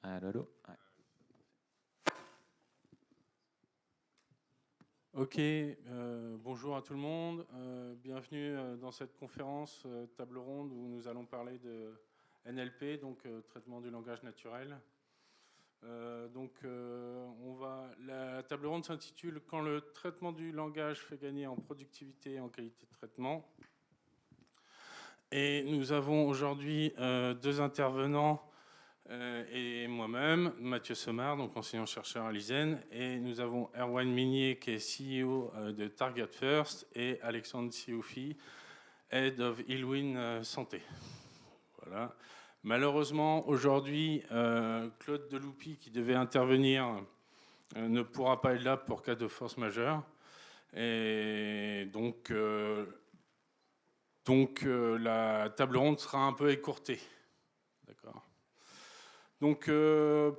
Allô, allô. Ouais. Ok, bonjour à tout le monde. Bienvenue dans cette conférence table ronde où nous allons parler de NLP, donc traitement du langage naturel. La table ronde s'intitule « Quand le traitement du langage fait gagner en productivité et en qualité de traitement ». Et nous avons aujourd'hui deux intervenants et moi-même, Mathieu Somard, donc enseignant-chercheur à l'ISEN, et nous avons Erwan Minier, qui est CEO de Target First, et Alexandre Sioufi, Head of Illwin Santé. Voilà. Malheureusement, aujourd'hui, Claude Deloupi, qui devait intervenir, ne pourra pas être là pour cas de force majeure. Et donc la table ronde sera un peu écourtée. D'accord. Donc,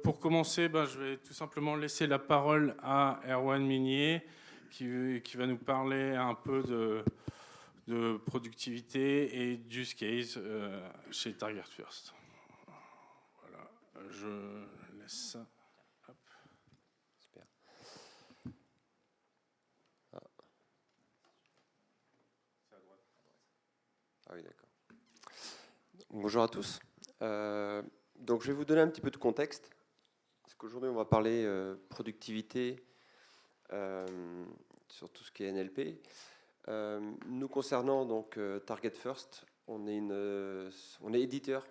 pour commencer, je vais tout simplement laisser la parole à Erwan Minier, qui va nous parler un peu de productivité et d'use case chez Target First. Voilà, je laisse ça. Hop. Super. Ah oui, d'accord. Bonjour à tous. Donc, je vais vous donner un petit peu de contexte, parce qu'aujourd'hui, on va parler productivité sur tout ce qui est NLP. Nous concernant donc Target First, on est éditeur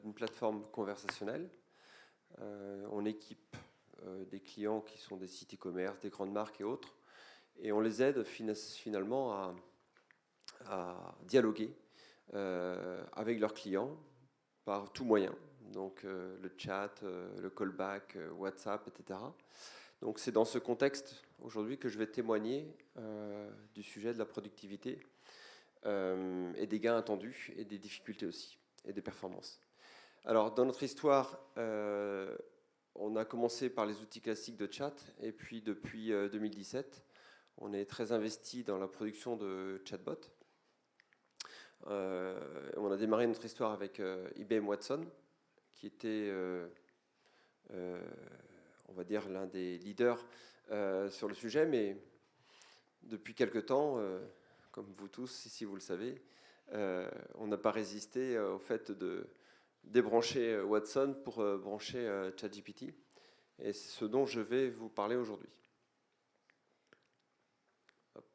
d'une plateforme conversationnelle. On équipe des clients qui sont des sites e-commerce, des grandes marques et autres, et on les aide finalement à dialoguer avec leurs clients par tout moyen, donc le chat, le callback, WhatsApp, etc. Donc c'est dans ce contexte aujourd'hui que je vais témoigner du sujet de la productivité et des gains attendus et des difficultés aussi et des performances. Alors dans notre histoire, on a commencé par les outils classiques de chat et puis depuis 2017, on est très investi dans la production de chatbots. On a démarré notre histoire avec IBM Watson, qui était, on va dire, l'un des leaders sur le sujet, mais depuis quelque temps, comme vous tous, si vous le savez, on n'a pas résisté au fait de débrancher Watson pour brancher ChatGPT. Et c'est ce dont je vais vous parler aujourd'hui. Hop,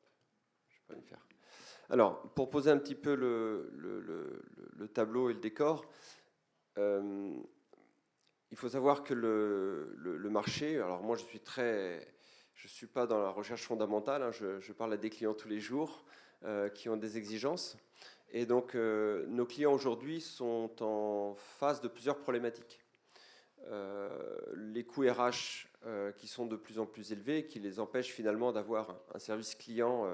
je vais pas le faire. Alors, pour poser un petit peu le tableau et le décor, il faut savoir que le marché, alors moi je suis pas dans la recherche fondamentale, hein, je parle à des clients tous les jours qui ont des exigences. Et donc, nos clients aujourd'hui sont en face de plusieurs problématiques. Les coûts RH qui sont de plus en plus élevés, qui les empêchent finalement d'avoir un service client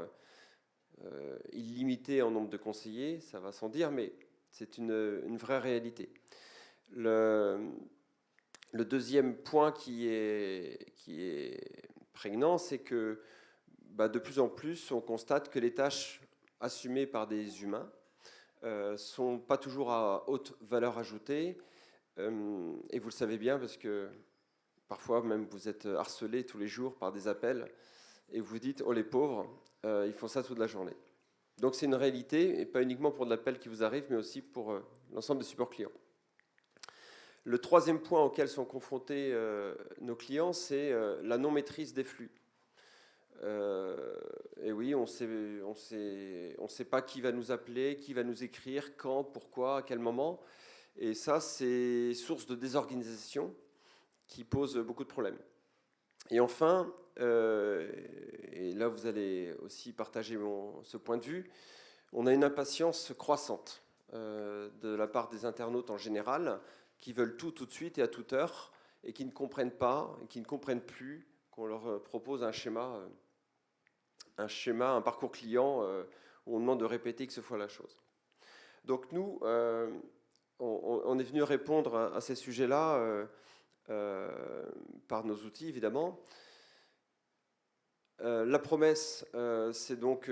illimité en nombre de conseillers, ça va sans dire, mais c'est une vraie réalité. Le deuxième point qui est prégnant, c'est que de plus en plus, on constate que les tâches assumées par des humains sont pas toujours à haute valeur ajoutée, et vous le savez bien parce que parfois même vous êtes harcelé tous les jours par des appels et vous dites « Oh les pauvres, ils font ça toute la journée ». Donc c'est une réalité, et pas uniquement pour de l'appel qui vous arrive, mais aussi pour l'ensemble des supports clients. Le troisième point auquel sont confrontés nos clients, c'est la non-maîtrise des flux. Et oui, on sait pas qui va nous appeler, qui va nous écrire, quand, pourquoi, à quel moment. Et ça, c'est source de désorganisation qui pose beaucoup de problèmes. Et enfin, et là vous allez aussi partager ce point de vue, on a une impatience croissante de la part des internautes en général, qui veulent tout de suite et à toute heure, et qui ne comprennent pas, et qui ne comprennent plus qu'on leur propose un schéma, un parcours client où on demande de répéter X fois la chose. Donc nous, on est venu répondre à ces sujets-là par nos outils, évidemment. La promesse, c'est donc,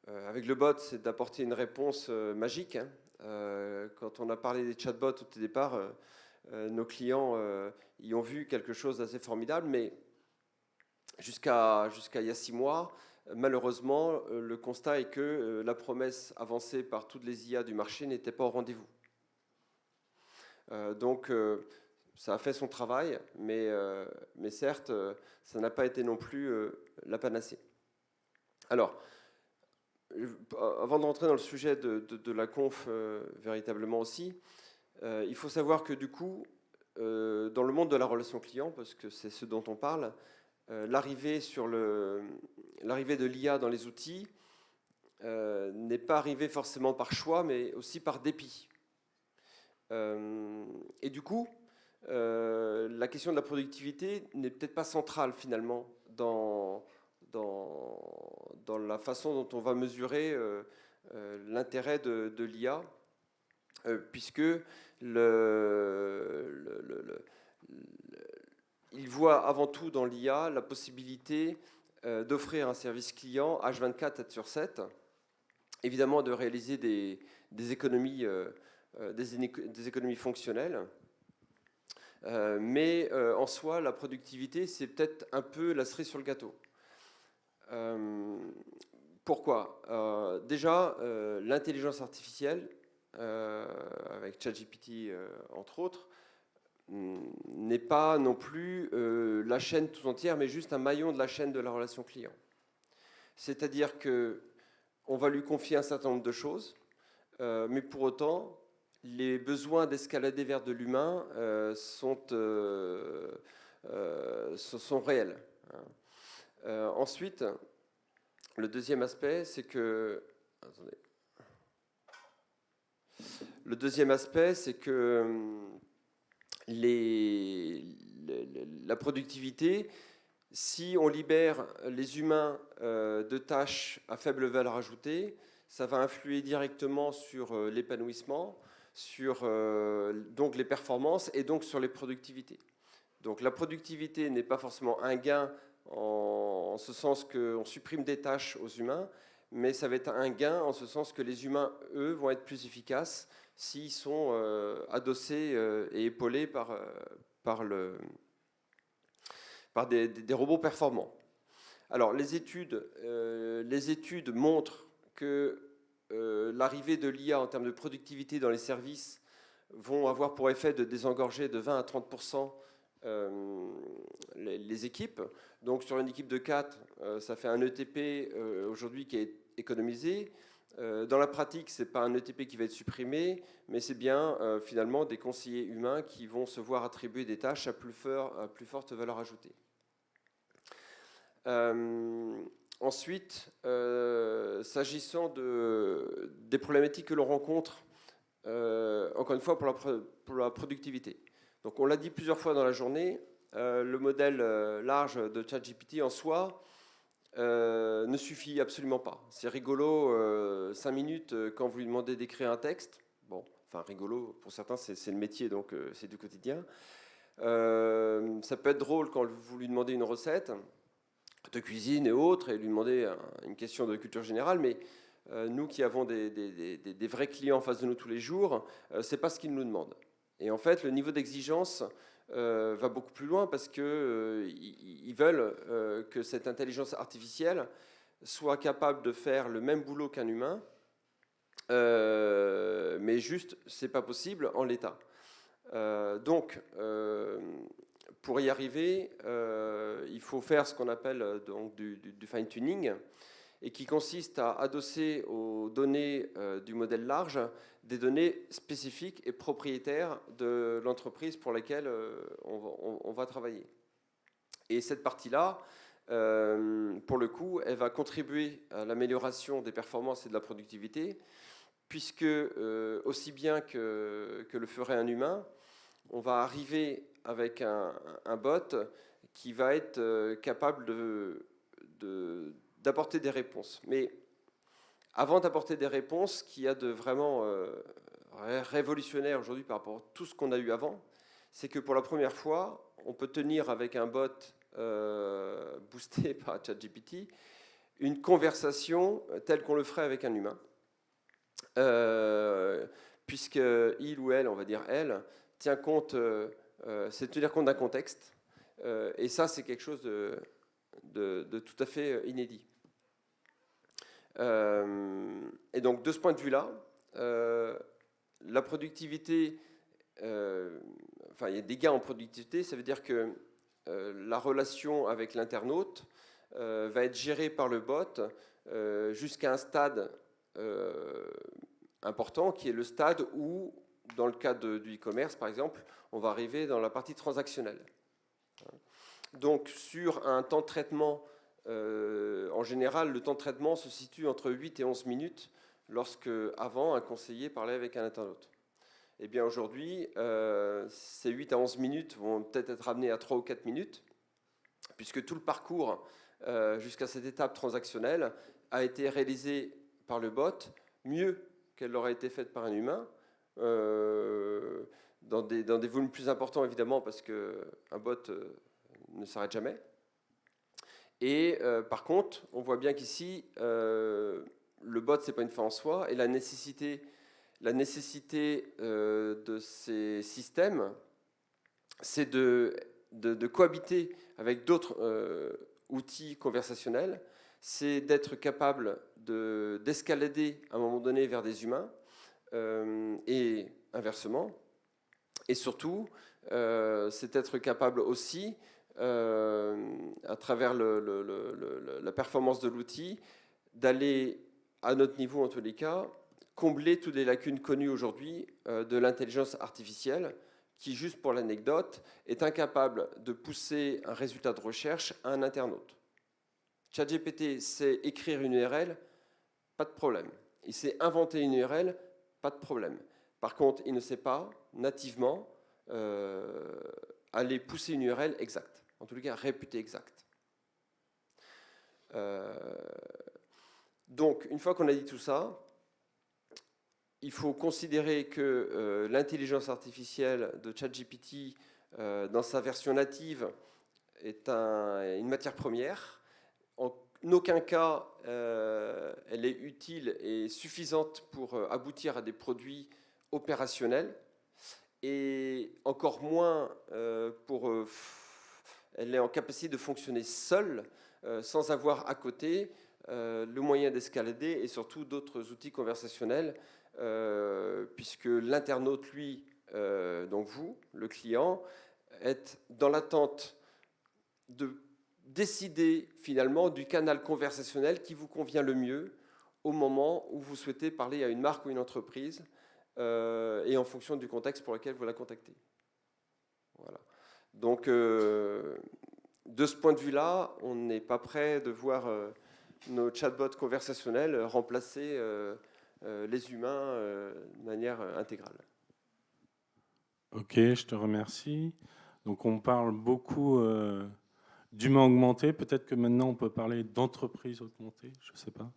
avec le bot, c'est d'apporter une réponse magique. Quand on a parlé des chatbots au départ, nos clients y ont vu quelque chose d'assez formidable, mais jusqu'à il y a 6 mois, malheureusement, le constat est que la promesse avancée par toutes les IA du marché n'était pas au rendez-vous. Donc, ça a fait son travail, mais certes, ça n'a pas été non plus la panacée. Alors, avant de rentrer dans le sujet de la conf véritablement aussi, il faut savoir que du coup, dans le monde de la relation client, parce que c'est ce dont on parle, l'arrivée de l'IA dans les outils n'est pas arrivée forcément par choix, mais aussi par dépit. Et du coup, la question de la productivité n'est peut-être pas centrale finalement dans la façon dont on va mesurer l'intérêt de l'IA, puisque il voit avant tout dans l'IA la possibilité d'offrir un service client H24, 7/7, évidemment de réaliser des économies fonctionnelles, mais en soi, la productivité, c'est peut-être un peu la cerise sur le gâteau. Pourquoi ? Déjà, l'intelligence artificielle, avec ChatGPT entre autres, n'est pas non plus la chaîne tout entière, mais juste un maillon de la chaîne de la relation client. C'est-à-dire qu'on va lui confier un certain nombre de choses, mais pour autant, les besoins d'escalader vers de l'humain sont réels. Ensuite, le deuxième aspect, c'est que... Attendez. Le deuxième aspect, c'est que la productivité, si on libère les humains de tâches à faible valeur ajoutée, ça va influer directement sur l'épanouissement, sur donc les performances et donc sur les productivités. Donc la productivité n'est pas forcément un gain en ce sens qu'on supprime des tâches aux humains, mais ça va être un gain en ce sens que les humains, eux, vont être plus efficaces s'ils sont adossés et épaulés par des robots performants. Alors les études montrent que l'arrivée de l'IA en termes de productivité dans les services vont avoir pour effet de désengorger de 20 à 30% les équipes. Donc sur une équipe de 4, ça fait un ETP aujourd'hui qui est économisé. Dans la pratique, ce n'est pas un ETP qui va être supprimé, mais c'est bien finalement des conseillers humains qui vont se voir attribuer des tâches à plus forte valeur ajoutée. Ensuite, s'agissant des problématiques que l'on rencontre, encore une fois pour la productivité. Donc on l'a dit plusieurs fois dans la journée, le modèle large de ChatGPT en soi ne suffit absolument pas. C'est rigolo, 5 minutes quand vous lui demandez d'écrire un texte. Bon, enfin rigolo, pour certains c'est le métier, donc c'est du quotidien. Ça peut être drôle quand vous lui demandez une recette de cuisine et autres, et lui demander une question de culture générale, mais nous qui avons des vrais clients en face de nous tous les jours, c'est pas ce qu'ils nous demandent. Et en fait, le niveau d'exigence va beaucoup plus loin parce qu'ils veulent que cette intelligence artificielle soit capable de faire le même boulot qu'un humain, mais juste, c'est pas possible en l'état. Donc, pour y arriver, il faut faire ce qu'on appelle donc du fine-tuning, et qui consiste à adosser aux données du modèle large des données spécifiques et propriétaires de l'entreprise pour laquelle on va travailler. Et cette partie-là, pour le coup, elle va contribuer à l'amélioration des performances et de la productivité, puisque aussi bien que le ferait un humain, on va arriver avec un bot qui va être capable d'apporter des réponses. Mais avant d'apporter des réponses, ce qu'il y a de vraiment révolutionnaire aujourd'hui par rapport à tout ce qu'on a eu avant, c'est que pour la première fois, on peut tenir avec un bot boosté par ChatGPT une conversation telle qu'on le ferait avec un humain, puisque il ou elle, on va dire elle, tient compte, c'est tenir compte d'un contexte. Et ça, c'est quelque chose de tout à fait inédit. Et donc, de ce point de vue-là, la productivité, enfin, il y a des gains en productivité, ça veut dire que la relation avec l'internaute va être gérée par le bot jusqu'à un stade important, qui est le stade où, dans le cas du e-commerce, par exemple, on va arriver dans la partie transactionnelle. Donc, sur un temps de traitement, en général, le temps de traitement se situe entre 8 et 11 minutes, lorsque, avant, un conseiller parlait avec un internaute. Eh bien, aujourd'hui, ces 8 à 11 minutes vont peut-être être amenées à 3 ou 4 minutes, puisque tout le parcours jusqu'à cette étape transactionnelle a été réalisé par le bot mieux qu'elle aurait été faite par un humain, dans des volumes plus importants, évidemment, parce qu'un bot ne s'arrête jamais. Et par contre, on voit bien qu'ici, le bot, ce n'est pas une fin en soi, et la nécessité de ces systèmes, c'est de cohabiter avec d'autres outils conversationnels, c'est d'être capable d'escalader à un moment donné vers des humains, et inversement. Et surtout, c'est d'être capable aussi, à travers la performance de l'outil, d'aller, à notre niveau en tous les cas, combler toutes les lacunes connues aujourd'hui de l'intelligence artificielle, qui, juste pour l'anecdote, est incapable de pousser un résultat de recherche à un internaute. ChatGPT sait écrire une URL, pas de problème. Il sait inventer une URL, pas de problème. Par contre, il ne sait pas, nativement, aller pousser une URL exacte. En tout cas, réputée exacte. Donc, une fois qu'on a dit tout ça, il faut considérer que l'intelligence artificielle de ChatGPT, dans sa version native, est une matière première. En aucun cas, elle est utile et suffisante pour aboutir à des produits opérationnels, et encore moins elle est en capacité de fonctionner seule, sans avoir à côté le moyen d'escalader et surtout d'autres outils conversationnels, puisque l'internaute, lui, donc vous, le client, êtes dans l'attente de décider finalement du canal conversationnel qui vous convient le mieux au moment où vous souhaitez parler à une marque ou une entreprise, et en fonction du contexte pour lequel vous la contactez. Voilà. Donc, de ce point de vue-là, on n'est pas prêt de voir nos chatbots conversationnels remplacer les humains de manière intégrale. Ok, je te remercie. Donc on parle beaucoup d'humains augmentés. Peut-être que maintenant on peut parler d'entreprises augmentées, je ne sais pas.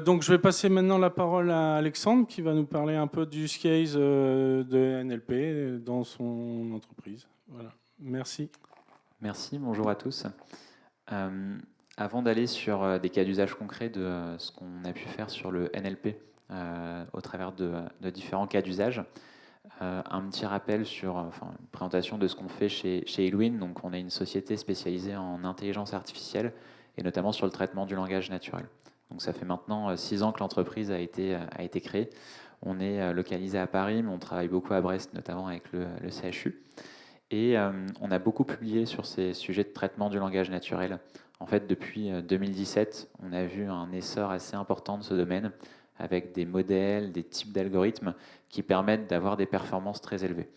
Donc je vais passer maintenant la parole à Alexandre qui va nous parler un peu du use case de NLP dans son entreprise. Voilà. Merci. Merci, bonjour à tous. Avant d'aller sur des cas d'usage concrets de ce qu'on a pu faire sur le NLP au travers de différents cas d'usage, un petit rappel sur une présentation de ce qu'on fait chez eLwin. Donc, on est une société spécialisée en intelligence artificielle et notamment sur le traitement du langage naturel. Donc, ça fait maintenant 6 ans que l'entreprise a été créée. On est localisé à Paris, mais on travaille beaucoup à Brest, notamment avec le CHU. Et on a beaucoup publié sur ces sujets de traitement du langage naturel. En fait, depuis 2017, on a vu un essor assez important de ce domaine, avec des modèles, des types d'algorithmes qui permettent d'avoir des performances très élevées.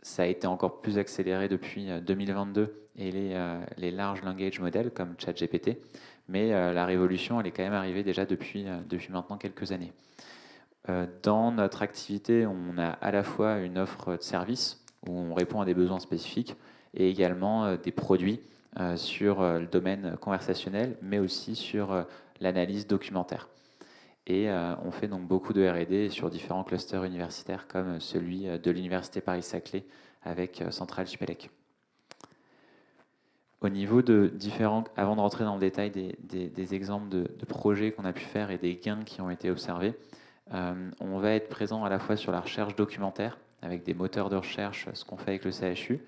Ça a été encore plus accéléré depuis 2022 et les large language models comme ChatGPT, mais la révolution, elle est quand même arrivée déjà depuis maintenant quelques années. Dans notre activité, on a à la fois une offre de services où on répond à des besoins spécifiques et également des produits sur le domaine conversationnel, mais aussi sur l'analyse documentaire. Et on fait donc beaucoup de R&D sur différents clusters universitaires comme celui de l'Université Paris-Saclay avec Centrale Schmelec. Au niveau de différents, avant de rentrer dans le détail des exemples de projets qu'on a pu faire et des gains qui ont été observés, on va être présent à la fois sur la recherche documentaire avec des moteurs de recherche, ce qu'on fait avec le CHU.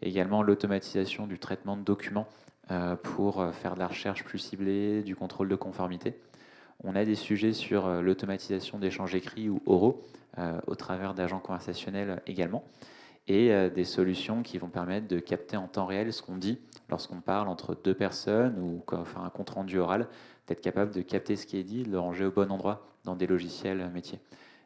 Également l'automatisation du traitement de documents pour faire de la recherche plus ciblée, du contrôle de conformité. On a des sujets sur l'automatisation d'échanges écrits ou oraux au travers d'agents conversationnels également, et des solutions qui vont permettre de capter en temps réel ce qu'on dit lorsqu'on parle entre deux personnes ou enfin, un compte-rendu oral, d'être capable de capter ce qui est dit, de le ranger au bon endroit dans des logiciels métiers.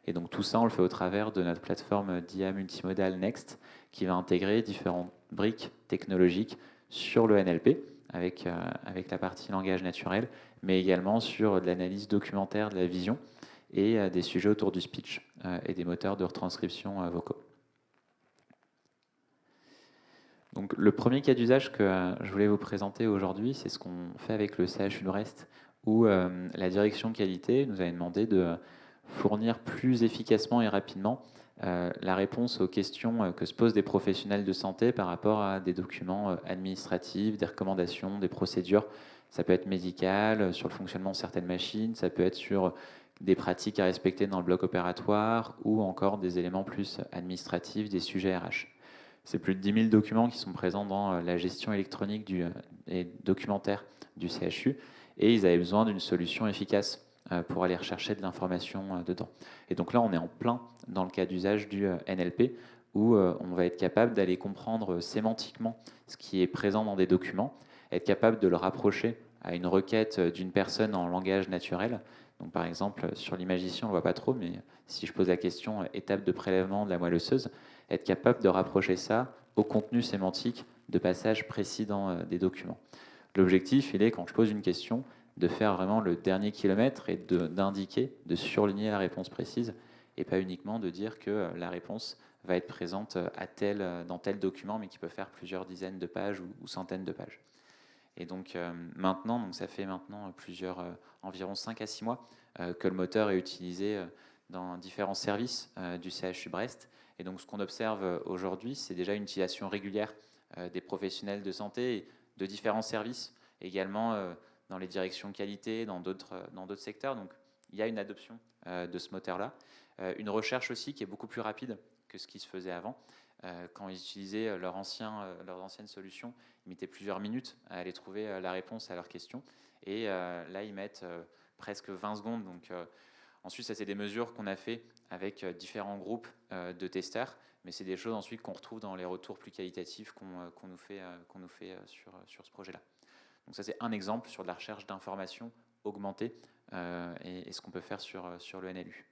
Et donc tout ça, on le fait au travers de notre plateforme d'IA multimodal Next, qui va intégrer différentes briques technologiques sur le NLP, avec la partie langage naturel, mais également sur de l'analyse documentaire de la vision et des sujets autour du speech et des moteurs de retranscription vocaux. Donc, le premier cas d'usage que je voulais vous présenter aujourd'hui, c'est ce qu'on fait avec le CHU de Brest, où la direction qualité nous avait demandé de fournir plus efficacement et rapidement la réponse aux questions que se posent des professionnels de santé par rapport à des documents administratifs, des recommandations, des procédures. Ça peut être médical, sur le fonctionnement de certaines machines, ça peut être sur des pratiques à respecter dans le bloc opératoire ou encore des éléments plus administratifs, des sujets RH. C'est plus de 10 000 documents qui sont présents dans la gestion électronique et documentaire du CHU, et ils avaient besoin d'une solution efficace pour aller rechercher de l'information dedans. Et donc là, on est en plein dans le cas d'usage du NLP, où on va être capable d'aller comprendre sémantiquement ce qui est présent dans des documents, être capable de le rapprocher à une requête d'une personne en langage naturel. Donc par exemple, sur l'image ici, on ne le voit pas trop, mais si je pose la question étape de prélèvement de la moelle osseuse, être capable de rapprocher ça au contenu sémantique de passages précis dans des documents. L'objectif, il est, quand je pose une question, de faire vraiment le dernier kilomètre et d'indiquer, de surligner la réponse précise, et pas uniquement de dire que la réponse va être présente dans tel document, mais qui peut faire plusieurs dizaines de pages ou centaines de pages. Et donc maintenant, donc ça fait maintenant environ 5 à 6 mois que le moteur est utilisé dans différents services du CHU Brest. Et donc ce qu'on observe aujourd'hui, c'est déjà une utilisation régulière des professionnels de santé et de différents services, également dans les directions qualité, dans d'autres secteurs. Donc il y a une adoption de ce moteur-là. Une recherche aussi qui est beaucoup plus rapide que ce qui se faisait avant. Quand ils utilisaient leurs anciennes solutions, ils mettaient plusieurs minutes à aller trouver la réponse à leurs questions. Et là, ils mettent presque 20 secondes. Donc, ensuite, ça, c'est des mesures qu'on a fait avec différents groupes de testeurs. Mais c'est des choses ensuite qu'on retrouve dans les retours plus qualitatifs qu'on nous fait sur ce projet-là. Donc ça, c'est un exemple sur de la recherche d'informations augmentée et ce qu'on peut faire sur le NLU.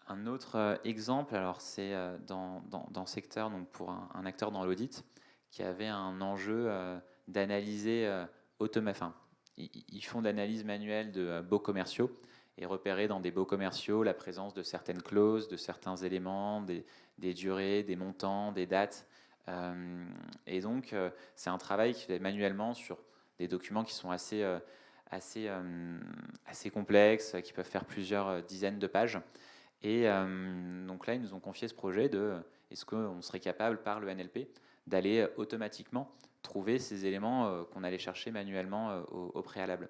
Un autre exemple, alors c'est dans le secteur, donc pour un acteur dans l'audit, qui avait un enjeu d'analyser ils font de l'analyse manuelle de baux commerciaux et repérer dans des baux commerciaux la présence de certaines clauses, de certains éléments, des durées, des montants, des dates. Et donc, c'est un travail qui fait manuellement sur des documents qui sont assez complexes, qui peuvent faire plusieurs dizaines de pages. Et donc là, ils nous ont confié ce projet de est-ce qu'on serait capable, par le NLP, d'aller automatiquement trouver ces éléments qu'on allait chercher manuellement au préalable.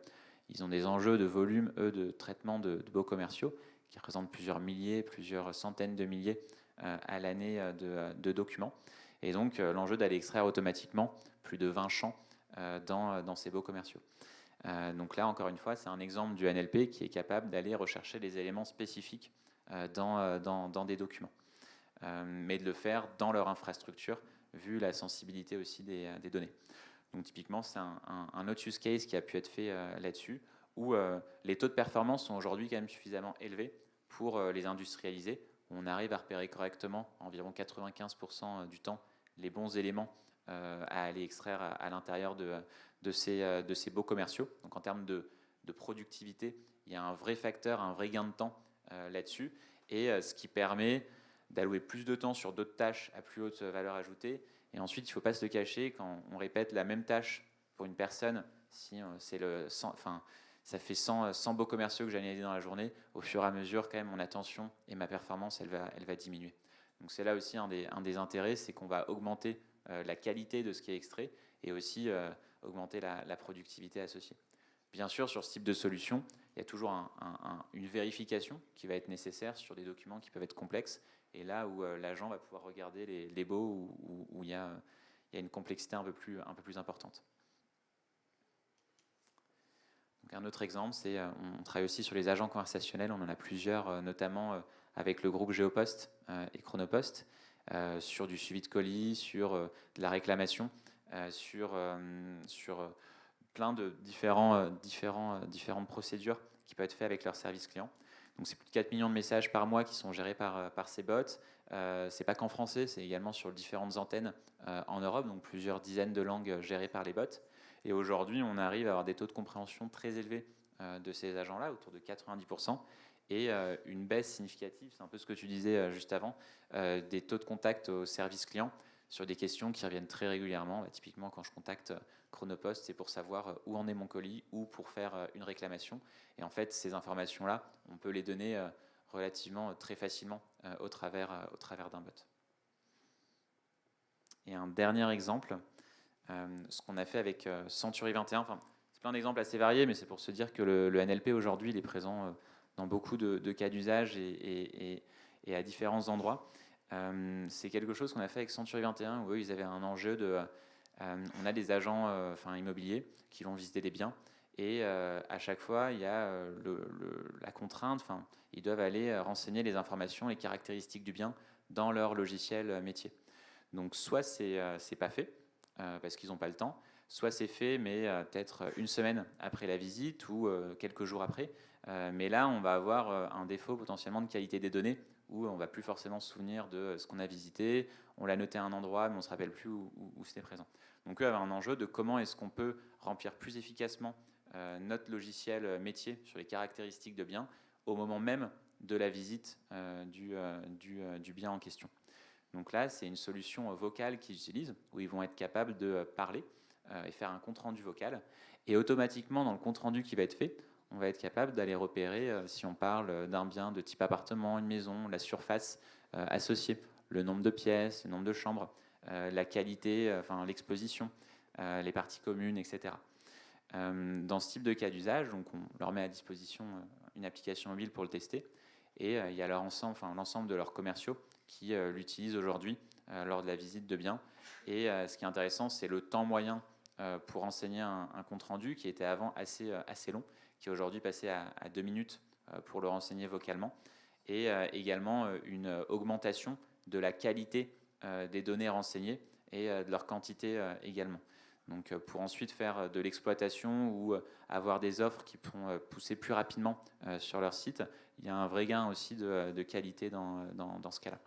Ils ont des enjeux de volume, de traitement de baux commerciaux, qui représentent plusieurs milliers, plusieurs centaines de milliers à l'année de documents. Et donc, l'enjeu d'aller extraire automatiquement plus de 20 champs dans ces baux commerciaux. Donc là, encore une fois, c'est un exemple du NLP qui est capable d'aller rechercher les éléments spécifiques dans des documents, mais de le faire dans leur infrastructure, vu la sensibilité aussi des données. Donc typiquement, c'est un autre use case qui a pu être fait là-dessus, où les taux de performance sont aujourd'hui quand même suffisamment élevés pour les industrialiser, où on arrive à repérer correctement, environ 95% du temps, les bons éléments à aller extraire à l'intérieur de ces baux commerciaux. Donc en termes de productivité, il y a un vrai facteur, un vrai gain de temps là-dessus, et ce qui permet d'allouer plus de temps sur d'autres tâches à plus haute valeur ajoutée. Et ensuite, il ne faut pas se le cacher, quand on répète la même tâche pour une personne, si ça fait 100 baux commerciaux que j'ai analysés dans la journée, au fur et à mesure, quand même, mon attention et ma performance, elle va diminuer. Donc c'est là aussi un des intérêts, c'est qu'on va augmenter la qualité de ce qui est extrait et aussi augmenter la productivité associée. Bien sûr, sur ce type de solution, il y a toujours une vérification qui va être nécessaire sur des documents qui peuvent être complexes, et là où l'agent va pouvoir regarder les baux où il y a une complexité un peu plus importante. Donc un autre exemple, c'est on travaille aussi sur les agents conversationnels, on en a plusieurs, notamment avec le groupe Géopost et Chronopost, sur du suivi de colis, sur de la réclamation, sur plein de différentes procédures qui peuvent être faites avec leur service client. Donc c'est plus de 4 millions de messages par mois qui sont gérés par ces bots. C'est pas qu'en français, c'est également sur différentes antennes en Europe, donc plusieurs dizaines de langues gérées par les bots. Et aujourd'hui, on arrive à avoir des taux de compréhension très élevés de ces agents-là, autour de 90%, et une baisse significative, c'est un peu ce que tu disais juste avant, des taux de contact au service client sur des questions qui reviennent très régulièrement. Typiquement, quand je contacte Chronopost, c'est pour savoir où en est mon colis ou pour faire une réclamation. Et en fait, ces informations-là, on peut les donner relativement très facilement au travers d'un bot. Et un dernier exemple, ce qu'on a fait avec Century 21, enfin, c'est plein d'exemples assez variés, mais c'est pour se dire que le NLP aujourd'hui, il est présent dans beaucoup de cas d'usage et à différents endroits. C'est quelque chose qu'on a fait avec Century 21, où eux, ils avaient un enjeu de... on a des agents immobiliers qui vont visiter des biens, et à chaque fois, il y a la contrainte, ils doivent aller renseigner les informations, les caractéristiques du bien dans leur logiciel métier. Donc soit c'est pas fait, parce qu'ils n'ont pas le temps, soit c'est fait, mais peut-être une semaine après la visite ou quelques jours après. Mais là, on va avoir un défaut potentiellement de qualité des données, où on ne va plus forcément se souvenir de ce qu'on a visité, on l'a noté à un endroit, mais on ne se rappelle plus où c'était présent. Donc eux avaient un enjeu de comment est-ce qu'on peut remplir plus efficacement notre logiciel métier sur les caractéristiques de bien au moment même de la visite du bien en question. Donc là, c'est une solution vocale qu'ils utilisent, où ils vont être capables de parler et faire un compte-rendu vocal. Et automatiquement, dans le compte-rendu qui va être fait, on va être capable d'aller repérer si on parle d'un bien de type appartement, une maison, la surface associée, le nombre de pièces, le nombre de chambres, la qualité, l'exposition, les parties communes, etc. Dans ce type de cas d'usage, donc on leur met à disposition une application mobile pour le tester, et il y a l'ensemble de leurs commerciaux qui l'utilisent aujourd'hui lors de la visite de biens. Et ce qui est intéressant, c'est le temps moyen pour renseigner un compte-rendu qui était avant assez long, qui est aujourd'hui passé à 2 minutes pour le renseigner vocalement, et également une augmentation de la qualité des données renseignées et de leur quantité également. Donc pour ensuite faire de l'exploitation ou avoir des offres qui pourront pousser plus rapidement sur leur site, il y a un vrai gain aussi de qualité dans ce cas-là.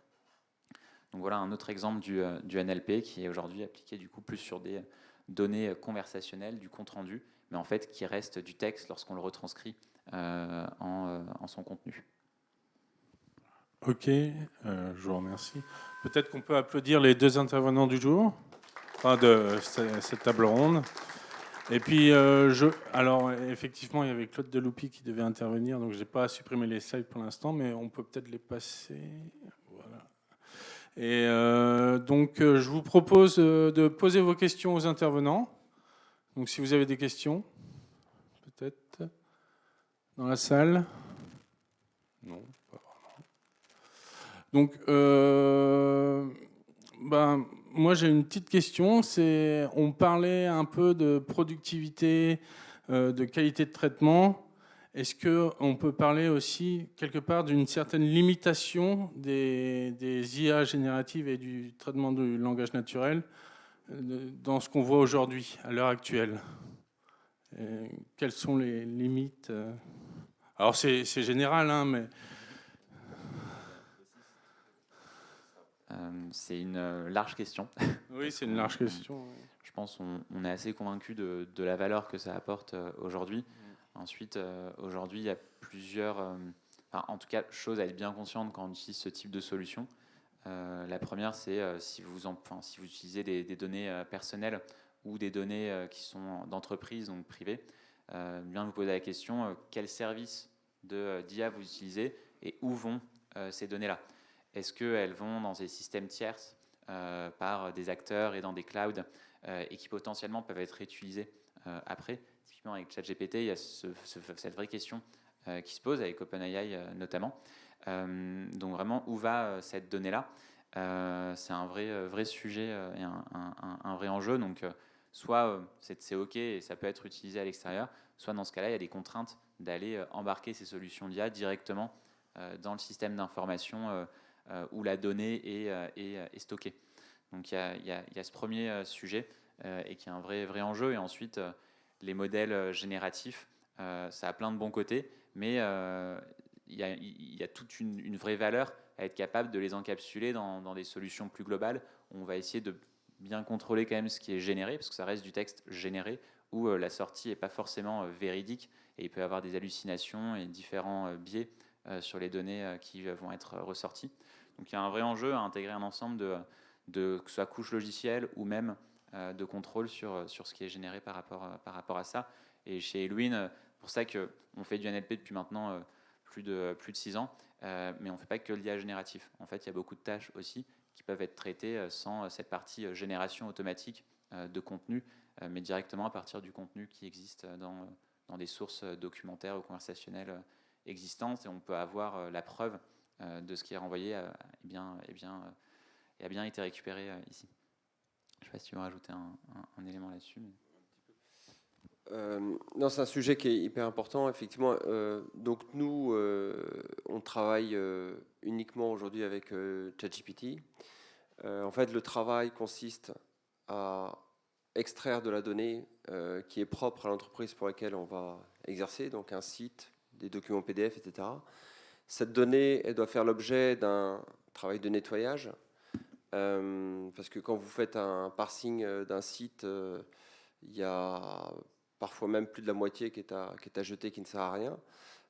Donc voilà un autre exemple du NLP qui est aujourd'hui appliqué du coup plus sur des données conversationnelles, du compte-rendu, mais en fait qui reste du texte lorsqu'on le retranscrit en son contenu. Ok, je vous remercie. Peut-être qu'on peut applaudir les deux intervenants du jour, de cette table ronde. Et puis, alors effectivement, il y avait Claude Deloupi qui devait intervenir, donc je n'ai pas supprimé les slides pour l'instant, mais on peut peut-être les passer. Voilà. Et donc, je vous propose de poser vos questions aux intervenants. Donc, si vous avez des questions, peut-être dans la salle. Non, pas vraiment. Donc, moi, j'ai une petite question. On parlait un peu de productivité, de qualité de traitement. Est-ce qu'on peut parler aussi, quelque part, d'une certaine limitation des IA génératives et du traitement du langage naturel dans ce qu'on voit aujourd'hui, à l'heure actuelle? Quelles sont les limites? Alors, c'est général, hein, mais... C'est une large question. Oui, c'est une large question. Je pense qu'on est assez convaincu de la valeur que ça apporte aujourd'hui. Ensuite, aujourd'hui, il y a plusieurs, en tout cas, choses à être bien consciente quand on utilise ce type de solution. La première, c'est si vous utilisez des données personnelles ou des données qui sont d'entreprise, donc privées, bien vous poser la question quel service d'IA vous utilisez et où vont ces données-là. Est-ce qu'elles vont dans des systèmes tierces par des acteurs et dans des clouds et qui potentiellement peuvent être réutilisés après? typiquement avec ChatGPT, il y a cette vraie question qui se pose avec OpenAI notamment. Donc vraiment, où va cette donnée-là? C'est un vrai sujet et un vrai enjeu. Donc soit c'est OK et ça peut être utilisé à l'extérieur, soit dans ce cas-là, il y a des contraintes d'aller embarquer ces solutions d'IA directement dans le système d'information où la donnée est stockée. Donc il y a ce premier sujet et qui est un vrai enjeu. Et ensuite, les modèles génératifs, ça a plein de bons côtés, mais il y a toute une vraie valeur à être capable de les encapsuler dans des solutions plus globales. On va essayer de bien contrôler quand même ce qui est généré, parce que ça reste du texte généré, où la sortie n'est pas forcément véridique, et il peut y avoir des hallucinations et différents biais sur les données qui vont être ressorties. Donc il y a un vrai enjeu à intégrer un ensemble que ce soit couche logicielle ou même de contrôle sur ce qui est généré par rapport à ça. Et chez Eluin, pour ça qu'on fait du NLP depuis maintenant plus de 6 ans, mais on ne fait pas que le l'IA génératif. En fait, il y a beaucoup de tâches aussi qui peuvent être traitées sans cette partie génération automatique de contenu, mais directement à partir du contenu qui existe dans des sources documentaires ou conversationnelles existantes, et on peut avoir la preuve de ce qui est renvoyé a bien été récupéré ici. Je ne sais pas si tu veux rajouter un élément là-dessus. Mais... Non, c'est un sujet qui est hyper important, effectivement. Donc nous, on travaille uniquement aujourd'hui avec ChatGPT. En fait, le travail consiste à extraire de la donnée qui est propre à l'entreprise pour laquelle on va exercer, donc un site, des documents PDF, etc. Cette donnée, elle doit faire l'objet d'un travail de nettoyage, parce que quand vous faites un parsing d'un site, il y a parfois même plus de la moitié qui est à jeter, qui ne sert à rien.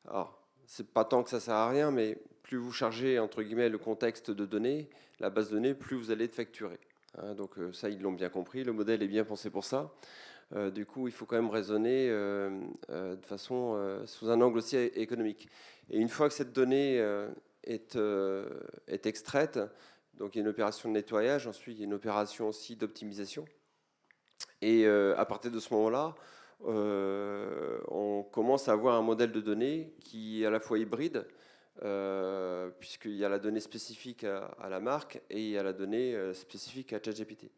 Alors, c'est pas tant que ça sert à rien, mais plus vous chargez, entre guillemets, le contexte de données, la base de données, plus vous allez être facturé. Donc ça, ils l'ont bien compris, le modèle est bien pensé pour ça. Du coup, il faut quand même raisonner de façon sous un angle aussi économique. Et une fois que cette donnée est extraite, donc il y a une opération de nettoyage, ensuite il y a une opération aussi d'optimisation. Et à partir de ce moment-là, on commence à avoir un modèle de données qui est à la fois hybride, puisqu'il y a la donnée spécifique à la marque et il y a la donnée spécifique à ChatGPT.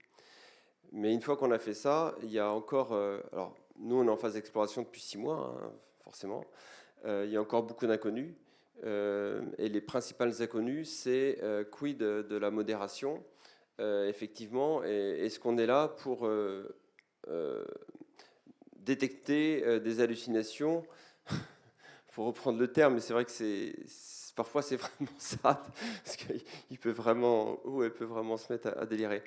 Mais une fois qu'on a fait ça, il y a encore... alors, nous, on est en phase d'exploration depuis 6 mois, hein, forcément. Il y a encore beaucoup d'inconnus. Et les principales inconnues, c'est quid de la modération, effectivement. Est-ce qu'on est là pour détecter des hallucinations, pour reprendre le terme, mais c'est vrai que parfois c'est vraiment ça, parce qu'il peut vraiment, ou elle peut vraiment se mettre à délirer.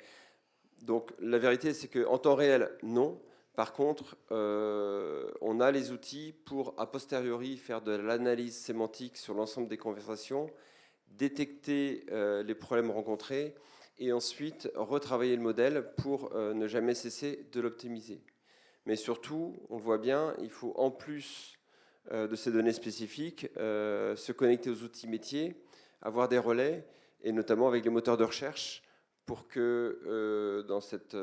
Donc la vérité, c'est qu'en temps réel, non. Par contre, on a les outils pour, a posteriori, faire de l'analyse sémantique sur l'ensemble des conversations, détecter les problèmes rencontrés, et ensuite retravailler le modèle pour ne jamais cesser de l'optimiser. Mais surtout, on le voit bien, il faut en plus de ces données spécifiques se connecter aux outils métiers, avoir des relais, et notamment avec les moteurs de recherche, pour que dans cette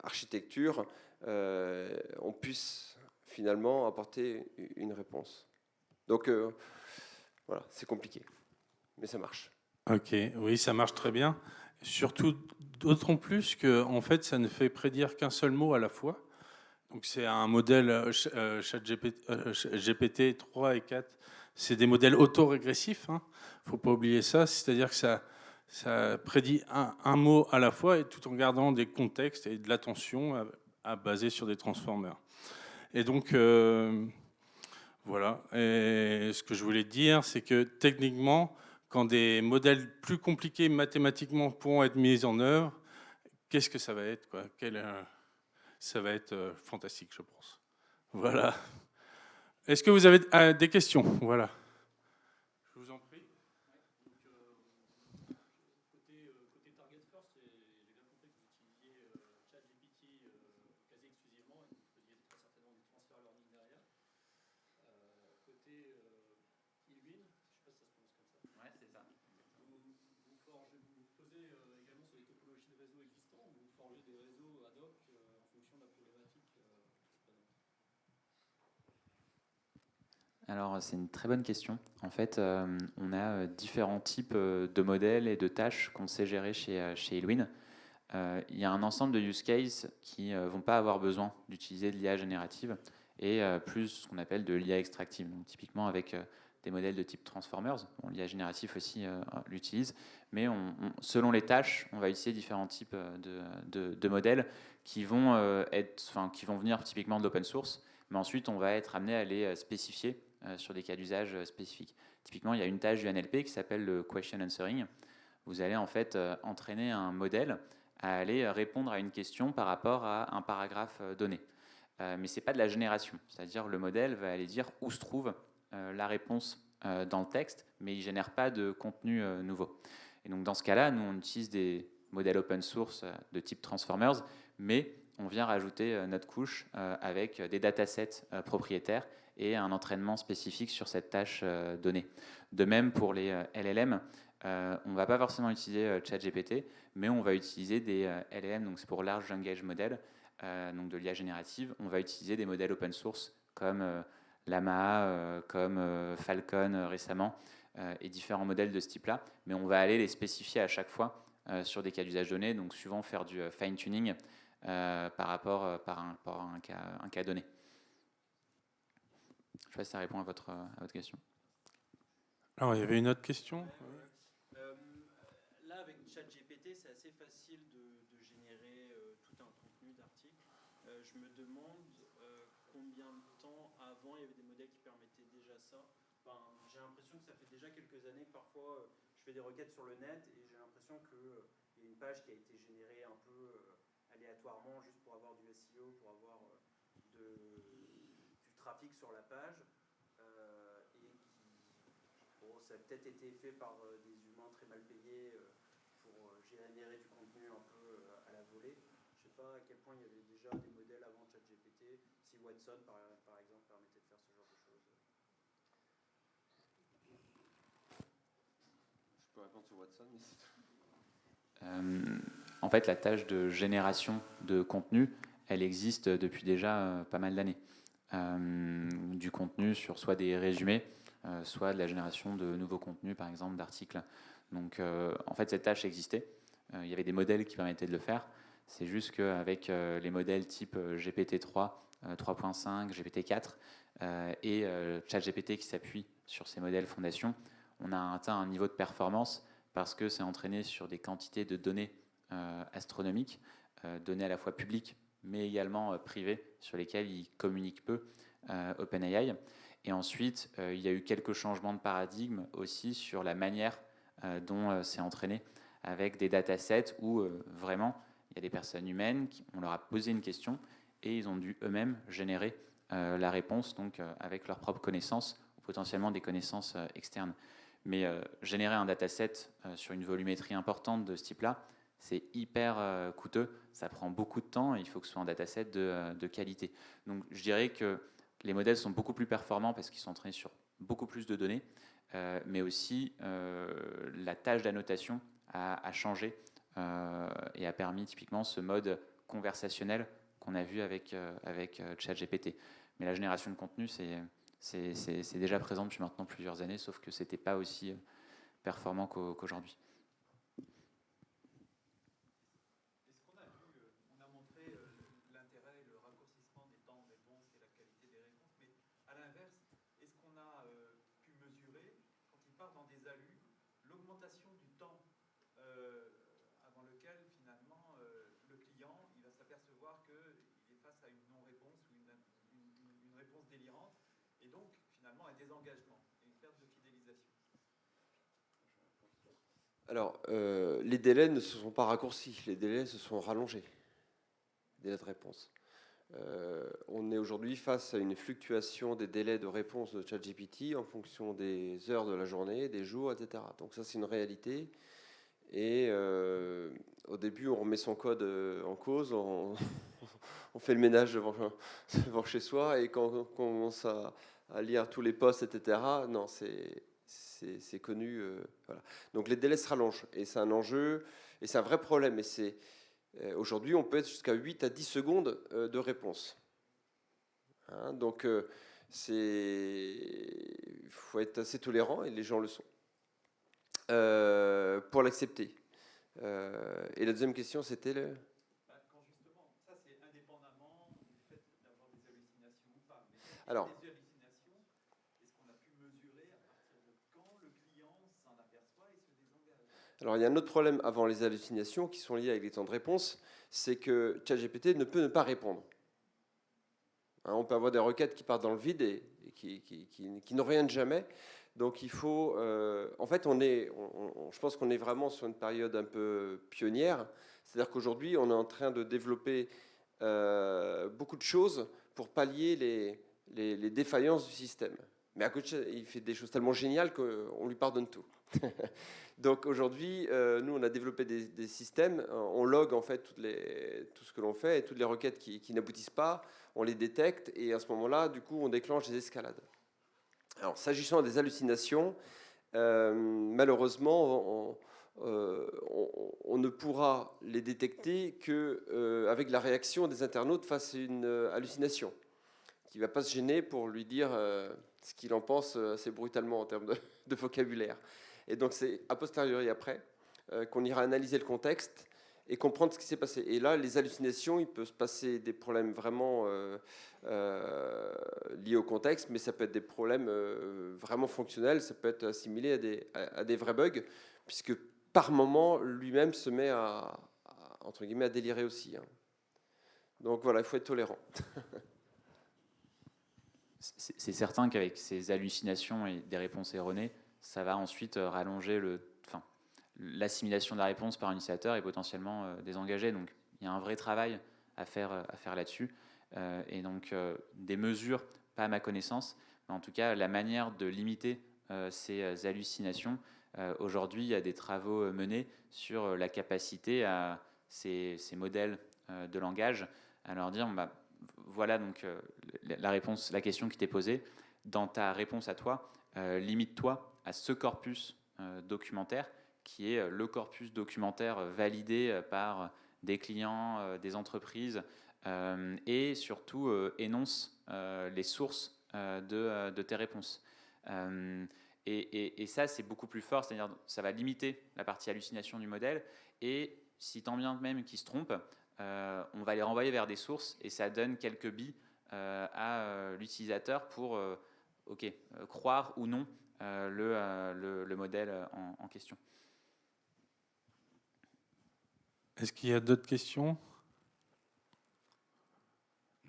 architecture, on puisse finalement apporter une réponse. Donc voilà, c'est compliqué, mais ça marche. Ok, oui, ça marche très bien. Surtout, d'autant plus que en fait, ça ne fait prédire qu'un seul mot à la fois. Donc c'est un modèle GPT 3 et 4. C'est des modèles autorégressifs. Hein. Faut pas oublier ça. C'est-à-dire que ça prédit un mot à la fois, et tout en gardant des contextes et de l'attention à baser sur des transformers. Et donc voilà. Et ce que je voulais dire, c'est que techniquement, quand des modèles plus compliqués mathématiquement pourront être mis en œuvre, qu'est-ce que ça va être, quoi ? Ça va être fantastique, je pense. Voilà. Est-ce que vous avez des questions ? Voilà. Je vous en prie. Côté Target First, j'ai bien compris que vous utilisiez ChatGPT quasi exclusivement et que vous faisiez très certainement du transfer learning derrière. Côté Eluin, je ne sais pas si ça se prononce comme ça. Ouais, c'est ça. Vous posez également sur les topologies de réseaux existants, ou vous forgez des réseaux ad hoc en fonction de la problématique qui se présente. Alors, c'est une très bonne question. En fait, on a différents types de modèles et de tâches qu'on sait gérer chez Eloin. Il y a un ensemble de use cases qui ne vont pas avoir besoin d'utiliser de l'IA générative et plus ce qu'on appelle de l'IA extractive. Donc, typiquement avec des modèles de type Transformers. Bon, l'IA génératif aussi l'utilise, mais selon les tâches, on va utiliser différents types de modèles qui vont, qui vont venir typiquement de l'open source, mais ensuite on va être amené à les spécifier sur des cas d'usage spécifiques. Typiquement, il y a une tâche du NLP qui s'appelle le question answering. Vous allez en fait entraîner un modèle à aller répondre à une question par rapport à un paragraphe donné. Mais ce n'est pas de la génération, c'est-à-dire le modèle va aller dire où se trouve la réponse dans le texte, mais il ne génère pas de contenu nouveau. Et donc dans ce cas-là, nous on utilise des modèles open source de type Transformers, mais on vient rajouter notre couche avec des datasets propriétaires et un entraînement spécifique sur cette tâche donnée. De même pour les LLM, on ne va pas forcément utiliser ChatGPT, mais on va utiliser des LLM, donc c'est pour Large Language Model, donc de l'IA générative. On va utiliser des modèles open source comme Llama, comme Falcon récemment, et différents modèles de ce type-là, mais on va aller les spécifier à chaque fois sur des cas d'usage donnés, donc souvent faire du fine-tuning par rapport à un cas donné. Je ne sais pas si ça répond à votre question. Alors, il y avait une autre question. Là, avec ChatGPT, c'est assez facile de générer tout un contenu d'article. Je me demande combien de temps avant il y avait des modèles qui permettaient déjà ça. Enfin, j'ai l'impression que ça fait déjà quelques années que parfois je fais des requêtes sur le net et j'ai l'impression qu'il y a une page qui a été générée un peu aléatoirement juste pour avoir du SEO, pour avoir du trafic sur la page. Ça a peut-être été fait par des humains très mal payés pour générer du contenu un peu à la volée. Je ne sais pas à quel point il y avait déjà des modèles avant ChatGPT, si Watson par exemple permettait de faire ce genre de choses. Je peux répondre sur Watson, mais c'est en fait, la tâche de génération de contenu, elle existe depuis déjà pas mal d'années. Du contenu sur soit des résumés, soit de la génération de nouveaux contenus, par exemple d'articles. Donc en fait, cette tâche existait. Il y avait des modèles qui permettaient de le faire. C'est juste qu'avec les modèles type GPT-3, 3.5, GPT-4 et ChatGPT qui s'appuie sur ces modèles fondation, on a atteint un niveau de performance parce que c'est entraîné sur des quantités de données astronomiques, données à la fois publiques mais également privées, sur lesquelles ils communiquent peu, OpenAI. Et ensuite, il y a eu quelques changements de paradigme aussi sur la manière dont c'est entraîné, avec des datasets où vraiment, il y a des personnes humaines, on leur a posé une question, et ils ont dû eux-mêmes générer la réponse, donc avec leurs propres connaissances, ou potentiellement des connaissances externes. Mais générer un dataset sur une volumétrie importante de ce type-là, c'est hyper coûteux, ça prend beaucoup de temps et il faut que ce soit un dataset de qualité. Donc je dirais que les modèles sont beaucoup plus performants parce qu'ils sont entraînés sur beaucoup plus de données, mais aussi la tâche d'annotation a changé et a permis typiquement ce mode conversationnel qu'on a vu avec ChatGPT. Mais la génération de contenu, c'est déjà présent depuis maintenant plusieurs années, sauf que ce n'était pas aussi performant qu'aujourd'hui. L'augmentation du temps avant lequel finalement le client il va s'apercevoir qu'il est face à une non-réponse ou une réponse délirante et donc finalement un désengagement et une perte de fidélisation. Alors, les délais ne se sont pas raccourcis, les délais se sont rallongés, les délais de réponse. On est aujourd'hui face à une fluctuation des délais de réponse de ChatGPT en fonction des heures de la journée, des jours, etc. Donc ça, c'est une réalité. Et au début, on remet son code en cause, on fait le ménage devant chez soi, et quand on commence à lire tous les posts, etc., non, c'est connu. Voilà. Donc les délais se rallongent, et c'est un enjeu, et c'est un vrai problème. Et aujourd'hui, on peut être jusqu'à 8 à 10 secondes de réponse. Hein, donc Il faut être assez tolérant et les gens le sont pour l'accepter. Et la deuxième question, c'était le... Quand justement, ça c'est indépendamment du fait d'avoir des hallucinations ou pas. Mais Alors, les hallucinations, est-ce qu'on a pu mesurer à partir de quand le client s'en aperçoit et se désengage? alors, il y a un autre problème avant les hallucinations qui sont liés avec les temps de réponse, c'est que ChatGPT ne peut ne pas répondre. Hein, on peut avoir des requêtes qui partent dans le vide et qui n'ont rien de jamais. Donc il faut, en fait, je pense qu'on est vraiment sur une période un peu pionnière. C'est-à-dire qu'aujourd'hui, on est en train de développer beaucoup de choses pour pallier les défaillances du système. Mais à côté, il fait des choses tellement géniales qu'on lui pardonne tout. Donc aujourd'hui, nous, on a développé des systèmes, on log en fait tout ce que l'on fait et toutes les requêtes qui n'aboutissent pas, on les détecte et à ce moment-là, du coup, on déclenche des escalades. Alors, s'agissant des hallucinations, malheureusement, on ne pourra les détecter qu'avec la réaction des internautes face à une hallucination, qui ne va pas se gêner pour lui dire ce qu'il en pense assez brutalement en termes de vocabulaire. Et donc, c'est a posteriori après qu'on ira analyser le contexte et comprendre ce qui s'est passé. Et là, les hallucinations, il peut se passer des problèmes vraiment liés au contexte, mais ça peut être des problèmes vraiment fonctionnels, ça peut être assimilé à des vrais bugs, puisque par moment, lui-même se met entre guillemets, à délirer aussi. Hein. Donc voilà, il faut être tolérant. C'est certain qu'avec ces hallucinations et des réponses erronées, ça va ensuite rallonger l'assimilation de la réponse par un utilisateur et potentiellement désengager. Donc il y a un vrai travail à faire là-dessus. Et donc des mesures, pas à ma connaissance, mais en tout cas la manière de limiter ces hallucinations. Aujourd'hui, il y a des travaux menés sur la capacité à ces modèles de langage à leur dire voilà donc la question qui t'est posée. Dans ta réponse à toi, limite-toi à ce corpus documentaire qui est le corpus documentaire validé par des clients, des entreprises, et surtout énonce les sources de tes réponses. Et ça, c'est beaucoup plus fort, c'est-à-dire ça va limiter la partie hallucination du modèle, et si tant bien même qu'il se trompe, on va les renvoyer vers des sources, et ça donne quelques billes à l'utilisateur pour croire ou non le modèle en question. Est-ce qu'il y a d'autres questions?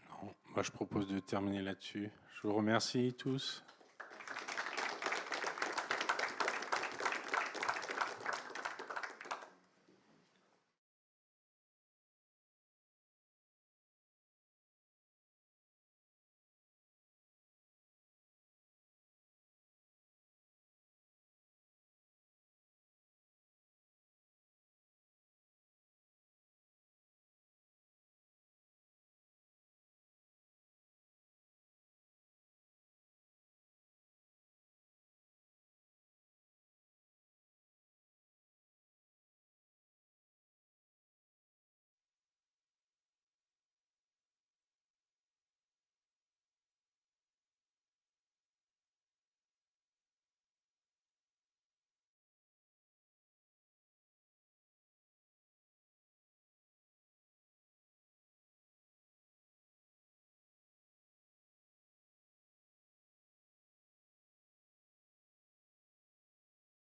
Non. Moi, je propose de terminer là-dessus. Je vous remercie tous.